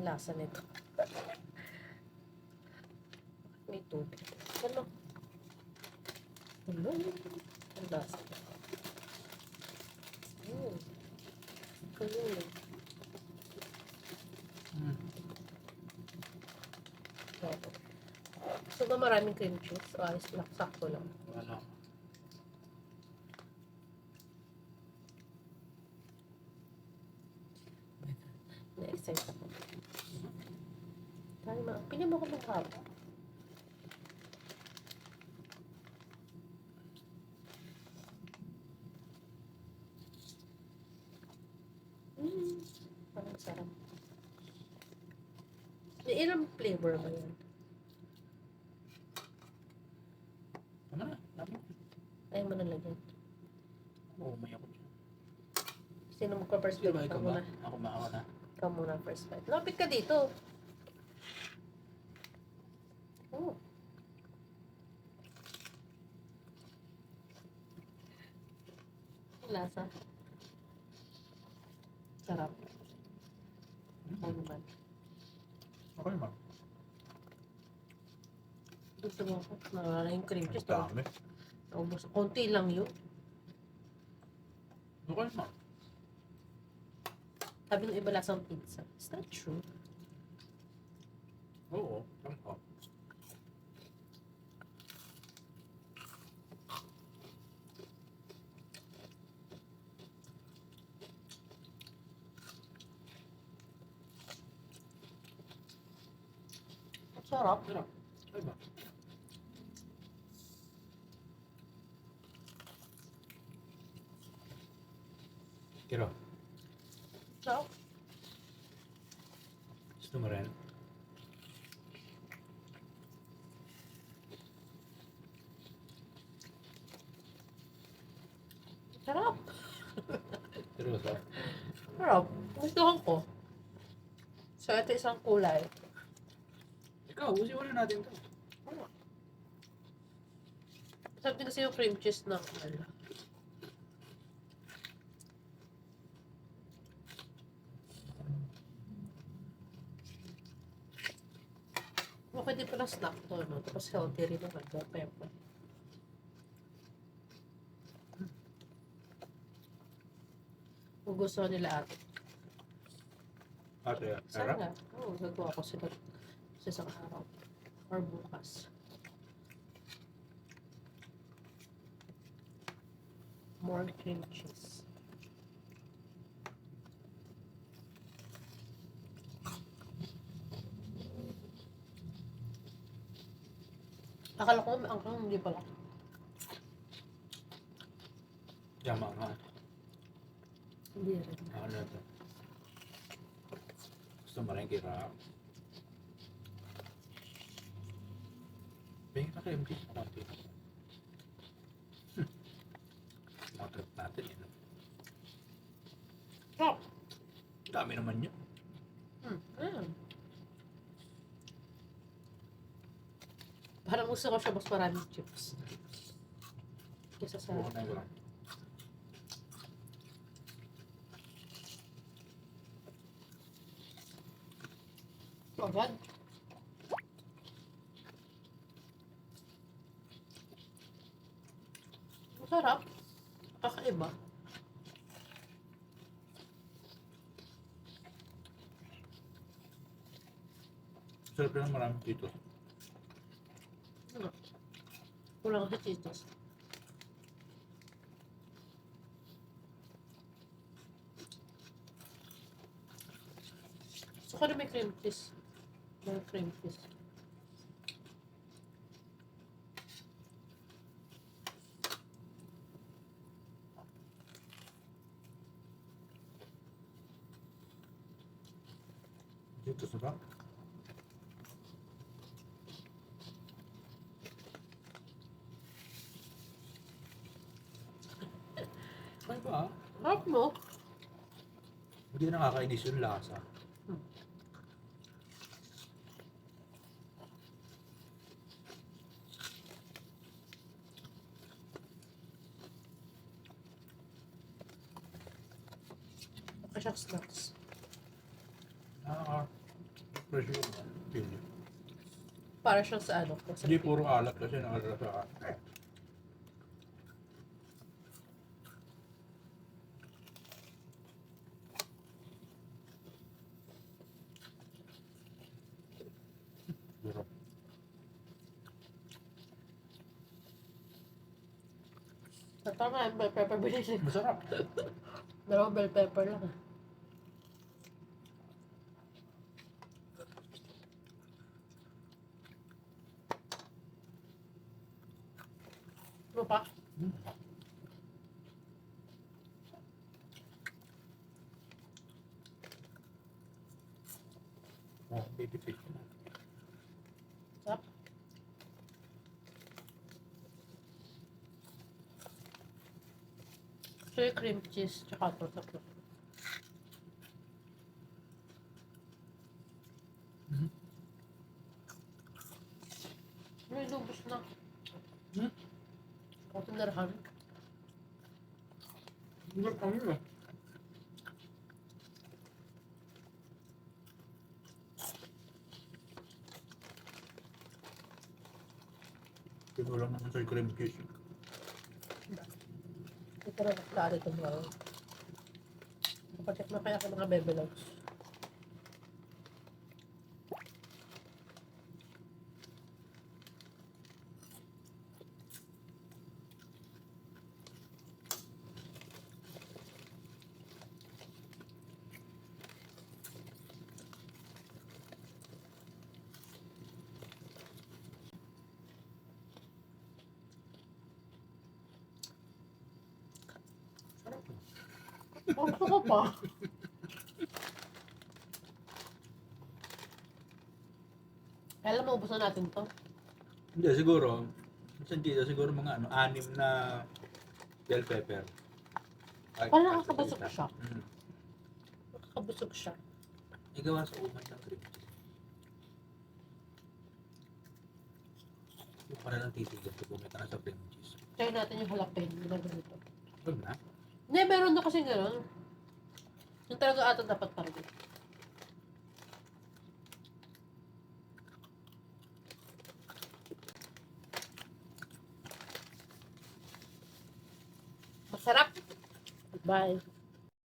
yung lasa nito. May tubig. Ano? Ano? Ang lasa. Ayun. So ba maraming cream cheese? O ayos lang, sakto lang. Wala. Na-excite ako. Tayo ma, pili mo ko ng haba. Parang sarap. May ilang flavor ba yan? Tama na. Dami. Ayaw mo nalagyan. Oo, may ako dyan. Sino magpa-first Sino bite? ba ikaw Ikaw ba? muna. Ako ba? Ako na. Ikaw muna first bite. Lapit ka dito. Oh. Ang lasa. Sarap. Ano naman? Okay naman. Gusto mo ako. Nawala yung cream cheese. Ang dami. Naubos. Konti lang yun. Okay naman. Sabi ng iba lasang pizza. Is that true? Oo. Tama. Ang sarap. Sarap. Okay ba? Kiro, Sarap. gusto mo rin? Sarap. Seryoso? Sarap. Gustuhan ko. So, ito isang kulay. Ikaw, usin ulit natin ito. Sarap din kasi yung cream cheese ng ano. Okay din pala snack to, no? Tapos healthy rin naman. Bell pepper. Kung gusto nila ate. Ate, sarap. Sana. Oo, gagawa ko sila sa isang araw. Or bukas. More cream cheese. Akala ko ang hindi pala. Yama nga. Hindi rin. Ano na ito? Gusto mo rin kira? Bingin na kayo, hindi. Konti. Mga trip natin yun. Sarap! Dami naman yun. Ayan. Parang gusto ko siya mas maraming chips. Kesa sa... Oo, na lang. Agad. Masarap. Kakaiba. Sarap lang maraming dito. Ano? Kulang sa cheese. Gusto ko na may cream cheese. May cream cheese. Dito sa ba? Ay ba? Harap mo. Hindi nakakainis yung lasa. Asyak snacks. Ah, Fresh yung chili. Para siyang sa ano. Sa Hindi puro alat kasi nakalala sa Sarap. Ito nga, bell pepper binili. Masarap. Dalawang bell pepper lang. Ano pa? Oh, baby fish. Sarap. So yung cream cheese, tsaka ito. Sarap. Mhm. May lubos na. Hmm? Ako tinarahan. Hindi kami eh. Pinulang naman sa cream cheese. Ito na naklari ito mga. Napacheck na kaya ako mga bebelogs. Oh, gusto ko pa. Kailan maubos na natin to? Hindi, siguro. Minsan dito, siguro mga ano, 6 na bell pepper. Ay, Parang nakakabusog siya. Nakakabusog siya. Igawa sa uman ng cream cheese. Yung para lang titigan kung bumita ka sa cream cheese. Try natin yung jalapeno na ganito. Huwag na. Hindi, meron na kasi gano'n. Yung talaga ata dapat parang. Masarap. Bye.